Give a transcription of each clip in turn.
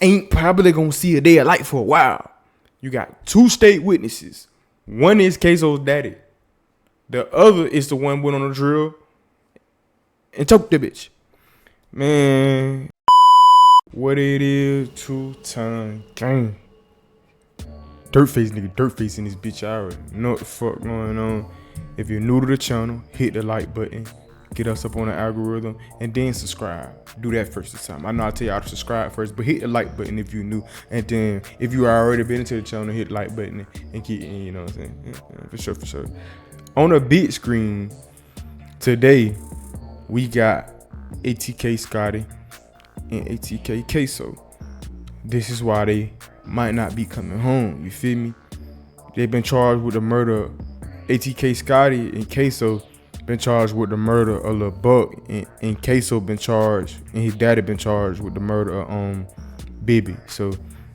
ain't probably gonna see a day of light for a while. You got 2 state witnesses. One is KSO's daddy. The other is the one went on the drill and choked the bitch. Man, what it is, 2-time gang. Dirtface nigga, Dirtface in this bitch. I already know what the fuck going on. If you're new to the channel, hit the like button. Get us up on the algorithm and then subscribe. Do that first this time. I know I tell y'all to subscribe first, but hit the like button if you're new. And then if you already been into the channel, hit the like button and keep, you know what I'm saying? Yeah, for sure. On the big screen today, we got ATK Scotty and ATK KSO. This is why they might not be coming home. You feel me? They've been charged with the murder. ATK Scotty and KSO been charged with the murder of Lil Buck, and KSO been charged, and his daddy been charged with the murder of Bibby. So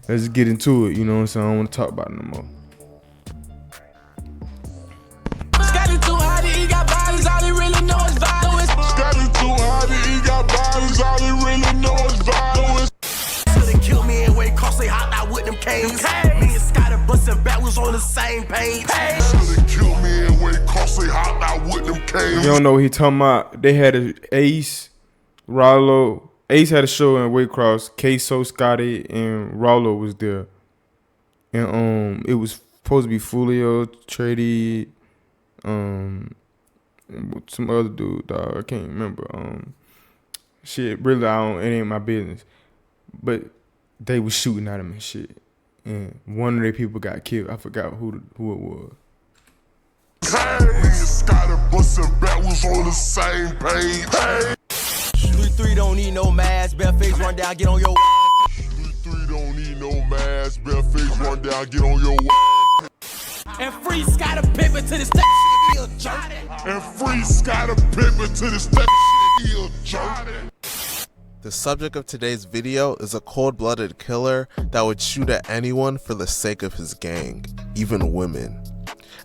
let's get into it. You know what I'm saying? I don't want to talk about it no more. Scotty too hot, he got bodies, all he really know is violence. Scotty too hot, he got bodies, all he really know is violence. Should've killed me and Waycross, they hot out with them canes. Me and Scotty bustin' back was on the same page. Should've killed me and Waycross, they hot out with them canes. You don't know what he talking about. They had a Ace, Rollo. Ace had a show in Waycross. KSO, Scotty, and Rollo was there. And it was supposed to be Foolio, Trady, and some other dude, dog. I can't remember. Shit, really, it ain't my business. But they was shooting at him and shit. And one of their people got killed. I forgot who it was. Hey, me and Scotty bustin' back was on the same page. Hey. 3-3 don't need no mask, bare face run down, get on your ass. 3-3 don't need no mask, bare face run down, get on your ass. And free Scotty Pippen to the state, he a jerk. And free Scotty Pippen to the state, he a jerk. The subject of today's video is a cold-blooded killer that would shoot at anyone for the sake of his gang, even women.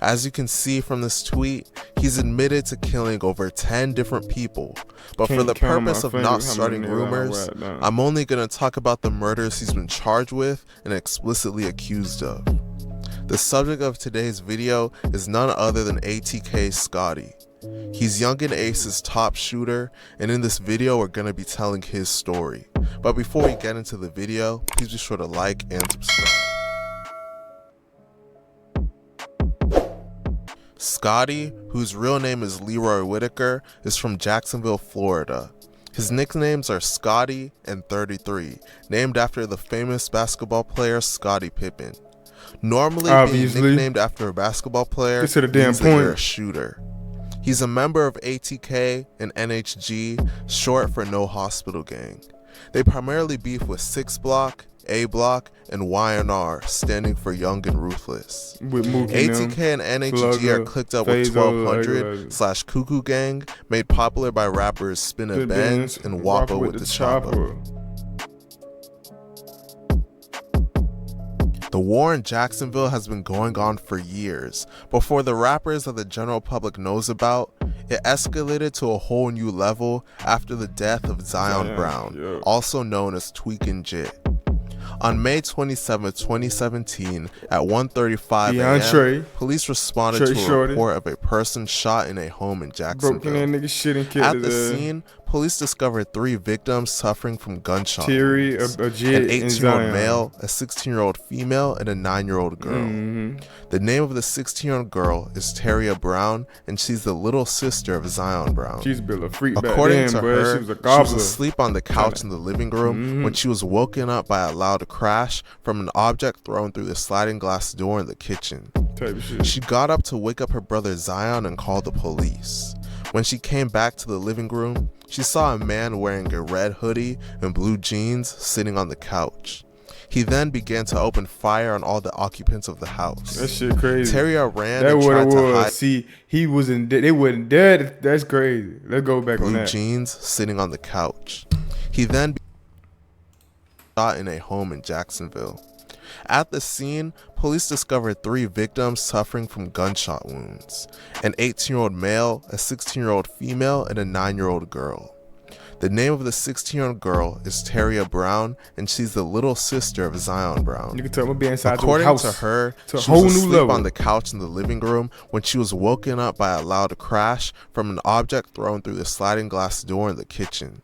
As you can see from this tweet, he's admitted to killing over 10 different people, but for the purpose of not starting rumors, I'm only going to talk about the murders he's been charged with and explicitly accused of. The subject of today's video is none other than ATK Scotty. He's Yungeen Ace's top shooter, and in this video we're going to be telling his story. But before we get into the video, please be sure to like and subscribe. Scotty, whose real name is Leroy Whitaker, is from Jacksonville, Florida. His nicknames are Scotty and 33, named after the famous basketball player Scottie Pippen. Normally, being nicknamed after a basketball player means that you're a shooter. He's a member of ATK and NHG, short for No Hospital Gang. They primarily beef with 6 Block, A Block, and YNR, standing for Young and Ruthless. ATK and NHG are clicked up with 1200/Cuckoo Gang, made popular by rappers Spinna Benz and Wappa with the Chopper. The war in Jacksonville has been going on for years. Before the rappers that the general public knows about, it escalated to a whole new level after the death of Zion Brown, also known as Tweakin' Jit. On May 27, 2017, at 1:35 a.m., police responded to a report of a person shot in a home in Jacksonville. At the scene, police discovered 3 victims suffering from gunshot wounds: an 18-year-old male, a 16-year-old female, and a 9-year-old girl. The name of the 16-year-old girl is Teria Brown, and she's the little sister of Zion Brown. According to her, she was asleep on the couch in the living room when she was woken up by a loud crash from an object thrown through the sliding glass door in the kitchen. She got up to wake up her brother Zion and call the police. When she came back to the living room, she saw a man wearing a red hoodie and blue jeans sitting on the couch. He then began to open fire on all the occupants of the house. That shit crazy. Teria ran and tried to hide. See, he wasn't dead. They wasn't dead. That's crazy. Let's go back on that. Blue jeans sitting on the couch. He then shot in a home in Jacksonville. At the scene, police discovered 3 victims suffering from gunshot wounds: an 18-year-old male, a 16-year-old female, and a 9-year-old girl. The name of the 16-year-old girl is Teria Brown, and she's the little sister of Zion Brown. You can tell me being inside According house to her, to she a whole was new asleep level on the couch in the living room when she was woken up by a loud crash from an object thrown through the sliding glass door in the kitchen.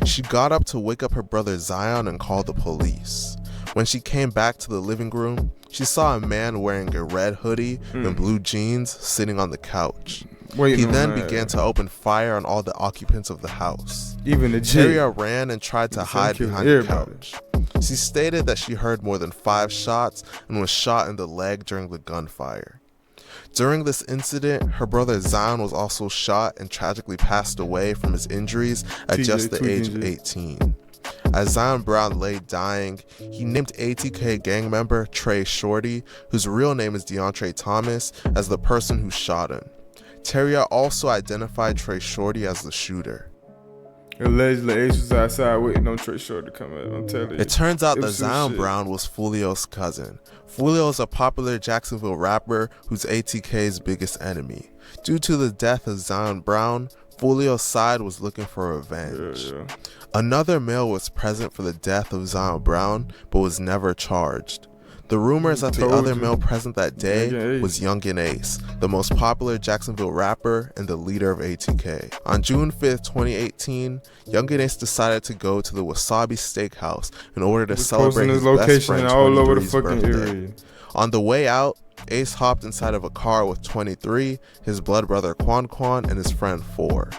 She got up to wake up her brother Zion and call the police. When she came back to the living room, she saw a man wearing a red hoodie and blue jeans sitting on the couch. He then began to open fire on all the occupants of the house. Even the Teria ran and tried to hide behind the couch. She stated that she heard more than 5 shots and was shot in the leg during the gunfire. During this incident, her brother Zion was also shot and tragically passed away from his injuries at just the age of 18. As Zion Brown lay dying, he named ATK gang member Trey Shorty, whose real name is DeAndre Thomas, as the person who shot him. Teria also identified Trey Shorty as the shooter. Allegedly, Ace was outside waiting on Trey Shorty to come out. I'm telling you. It turns out that Zion Brown was Foolio's cousin. Foolio is a popular Jacksonville rapper who's ATK's biggest enemy. Due to the death of Zion Brown, Foolio's side was looking for revenge. Another male was present for the death of Zion Brown, but was never charged. The rumors that the other male present that day was Yungeen Ace, the most popular Jacksonville rapper and the leader of ATK. On June 5th, 2018, Yungeen Ace decided to go to the Wasabi Steakhouse in order to celebrate his best friend's 23's birthday. On the way out, Ace hopped inside of a car with 23, his blood brother Quan and his friend 4.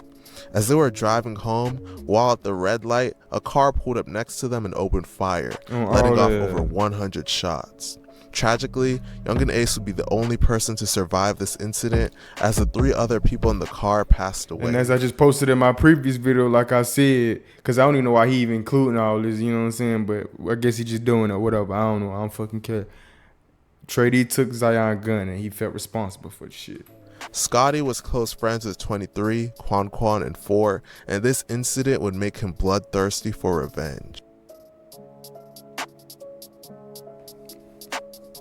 As they were driving home, while at the red light, a car pulled up next to them and opened fire, letting off over 100 shots. Tragically, Yungeen Ace would be the only person to survive this incident, as the 3 other people in the car passed away. And as I just posted in my previous video, like I said, because I don't even know why he even including all this, you know what I'm saying? But I guess he just doing it, whatever. I don't know. I don't fucking care. Trey D took Zion's gun and he felt responsible for the shit. Scotty was close friends with 23, Quan, and 4, and this incident would make him bloodthirsty for revenge.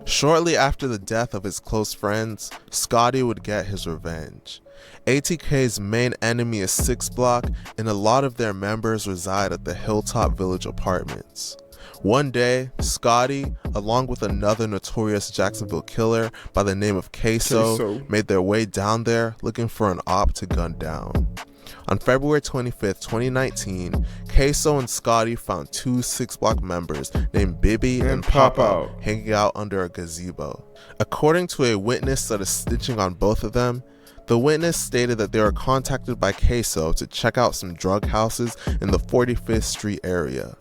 Shortly after the death of his close friends, Scotty would get his revenge. ATK's main enemy is 6 Block, and a lot of their members reside at the Hilltop Village apartments. One day, Scotty, along with another notorious Jacksonville killer by the name of KSO, made their way down there looking for an op to gun down. On February 25th, 2019, KSO and Scotty found 2 6 Block members named Bibby and Pop Out hanging out under a gazebo. According to a witness that is snitching on both of them, the witness stated that they were contacted by KSO to check out some drug houses in the 45th Street area.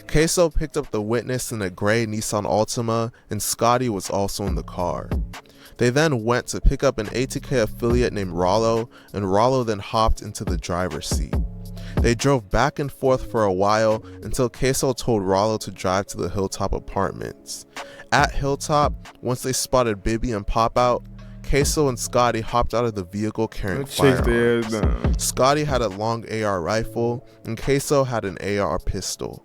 KSO picked up the witness in a gray Nissan Altima, and Scotty was also in the car. They then went to pick up an ATK affiliate named Rollo, and Rollo then hopped into the driver's seat. They drove back and forth for a while until KSO told Rollo to drive to the Hilltop apartments. At Hilltop, once they spotted Bibby and Pop Out, KSO and Scotty hopped out of the vehicle carrying firearms. Scotty had a long AR rifle, and KSO had an AR pistol.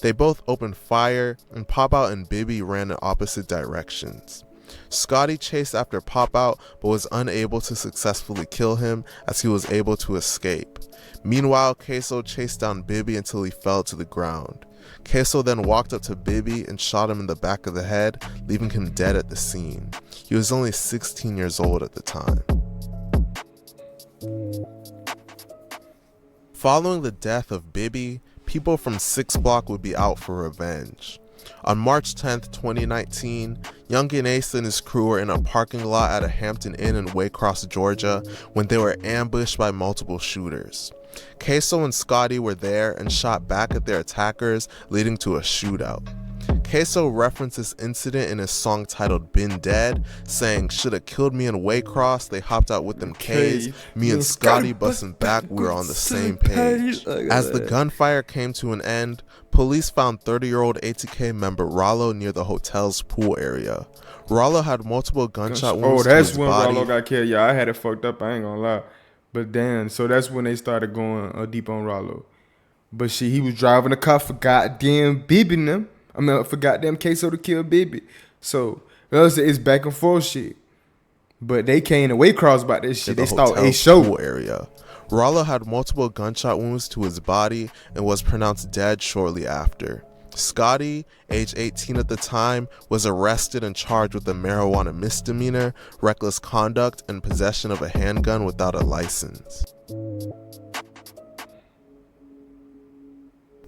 They both opened fire, and Pop Out and Bibby ran in opposite directions. Scotty chased after Pop Out, but was unable to successfully kill him as he was able to escape. Meanwhile, KSO chased down Bibby until he fell to the ground. KSO then walked up to Bibby and shot him in the back of the head, leaving him dead at the scene. He was only 16 years old at the time. Following the death of Bibby, people from 6 Block would be out for revenge. On March 10th, 2019, Yungeen Ace and his crew were in a parking lot at a Hampton Inn in Waycross, Georgia, when they were ambushed by multiple shooters. KSO and Scotty were there and shot back at their attackers, leading to a shootout. KSO referenced this incident in his song titled Been Dead, saying, "Shoulda killed me in Waycross, they hopped out with them K's, me and Scotty busting back, we were on the same page." As the gunfire came to an end, police found 30-year-old ATK member Rollo near the hotel's pool area. Rollo had multiple gunshot wounds to his body. Oh, that's when Rollo got killed. Yeah, I had it fucked up, I ain't gonna lie. But damn, so that's when they started going deep on Rollo. But he was driving a car for goddamn Bibby and them. I mean, for goddamn KSO to kill Bibby. So, it's back and forth shit. But they came to Waycross about this shit. They started a show area. Rollo had multiple gunshot wounds to his body and was pronounced dead shortly after. Scotty, age 18 at the time, was arrested and charged with a marijuana misdemeanor, reckless conduct, and possession of a handgun without a license.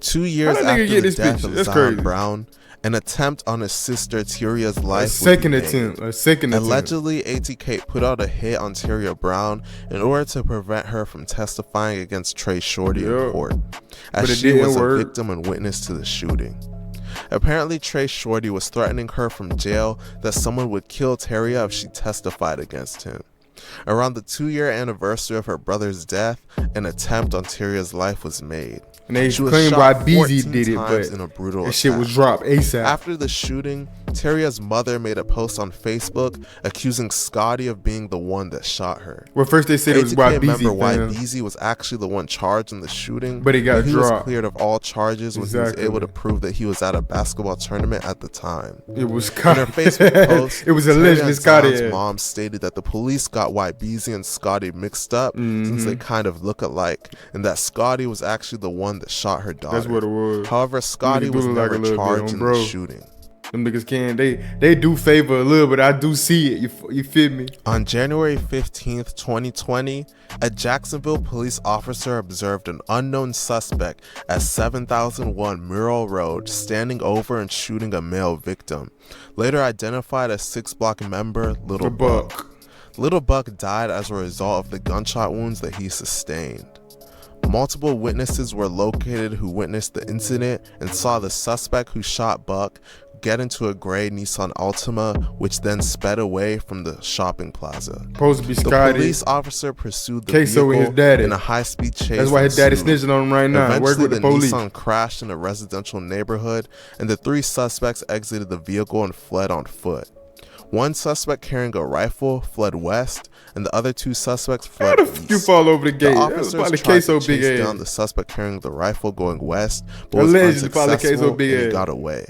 2 years after the death of Zion Brown, an attempt on his sister Teria's life a second attempt. Allegedly, ATK put out a hit on Teria Brown in order to prevent her from testifying against Trey Shorty in court, as she was a victim and witness to the shooting. Apparently, Trey Shorty was threatening her from jail that someone would kill Teria if she testified against him. Around the 2-year anniversary of her brother's death, an attempt on Teria's life was made. And they claimed why Bibby did it, but in a brutal that shit was dropped ASAP. After the shooting, Teria's mother made a post on Facebook accusing Scotty of being the one that shot her. Well, first they said it was YBZ was actually the one charged in the shooting, but he got dropped. He was cleared of all charges when he was able to prove that he was at a basketball tournament at the time. It was Scotty. In her Facebook post, it was allegedly Scotty's mom stated that the police got YBZ and Scotty mixed up since they kind of look alike, and that Scotty was actually the one that shot her daughter. That's what it was. However, Scotty was never charged in the shooting. Them niggas they do favor a little, but I do see it. You feel me? On January 15th, 2020, a Jacksonville police officer observed an unknown suspect at 7001 Murrell Road standing over and shooting a male victim, later identified as 6-block member Little Buck. Little Buck died as a result of the gunshot wounds that he sustained. Multiple witnesses were located who witnessed the incident and saw the suspect who shot Buck get into a gray Nissan Altima, which then sped away from the shopping plaza. Supposed to be Scotty. The police officer pursued the KSO vehicle in a high-speed chase. That's why his daddy's snitching on him right now. Eventually, the Nissan crashed in a residential neighborhood, and the 3 suspects exited the vehicle and fled on foot. One suspect carrying a rifle fled west, and the other 2 suspects fled east. You fall over the gate. The officers tried to chase down the suspect carrying the rifle going west, but was unsuccessful and he got away.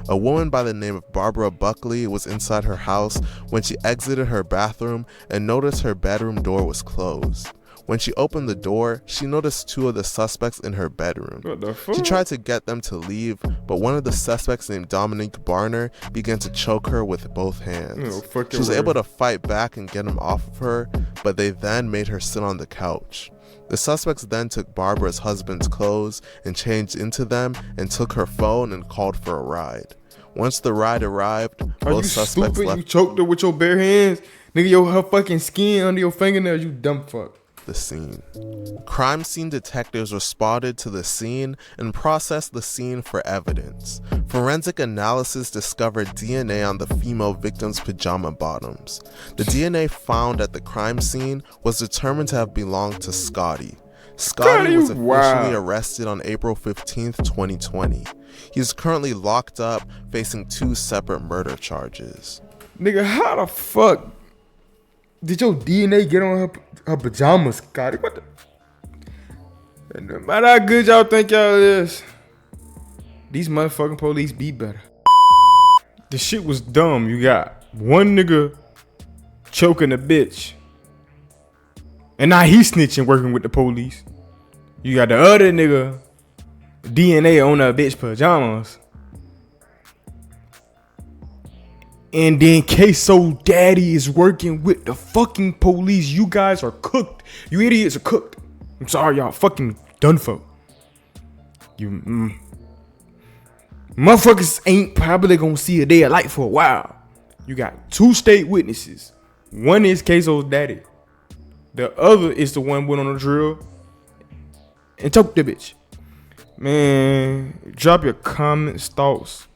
A woman by the name of Barbara Buckley was inside her house when she exited her bathroom and noticed her bedroom door was closed. When she opened the door, she noticed 2 of the suspects in her bedroom. What the fuck? She tried to get them to leave, but one of the suspects named Dominique Barner began to choke her with both hands. She was able to fight back and get him off of her, but they then made her sit on the couch. The suspects then took Barbara's husband's clothes and changed into them and took her phone and called for a ride. Once the ride arrived, both suspects left. You choked her with your bare hands? Nigga, her fucking skin under your fingernails, you dumb fuck. The scene. Crime scene detectives responded to the scene and processed the scene for evidence. Forensic analysis discovered DNA on the female victim's pajama bottoms. The DNA found at the crime scene was determined to have belonged to Scotty. Scotty was officially arrested on April 15th, 2020. He is currently locked up, facing 2 separate murder charges. Nigga, how the fuck did your DNA get on her pajamas, Scotty? What the? No matter how good y'all think y'all is, these motherfucking police be better. The shit was dumb. You got one nigga choking a bitch, and now he snitching, working with the police. You got the other nigga DNA on a bitch pajamas. And then KSO daddy is working with the fucking police. You guys are cooked. You idiots are cooked. I'm sorry, y'all fucking done for. You motherfuckers ain't probably gonna see a day of light for a while. You got 2 state witnesses. One is KSO's daddy. The other is the one went on the drill and choked the bitch. Man, drop your comments, thoughts,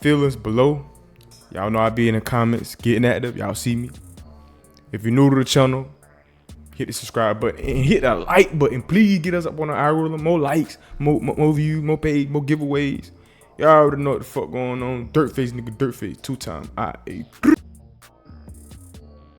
feelings below. Y'all know I be in the comments getting active. Y'all see me. If you're new to the channel, hit the subscribe button and hit that like button. Please get us up on the algorithm. More likes, more views, more page, more giveaways. Y'all already know what the fuck going on. Dirtface nigga, Dirtface 2x.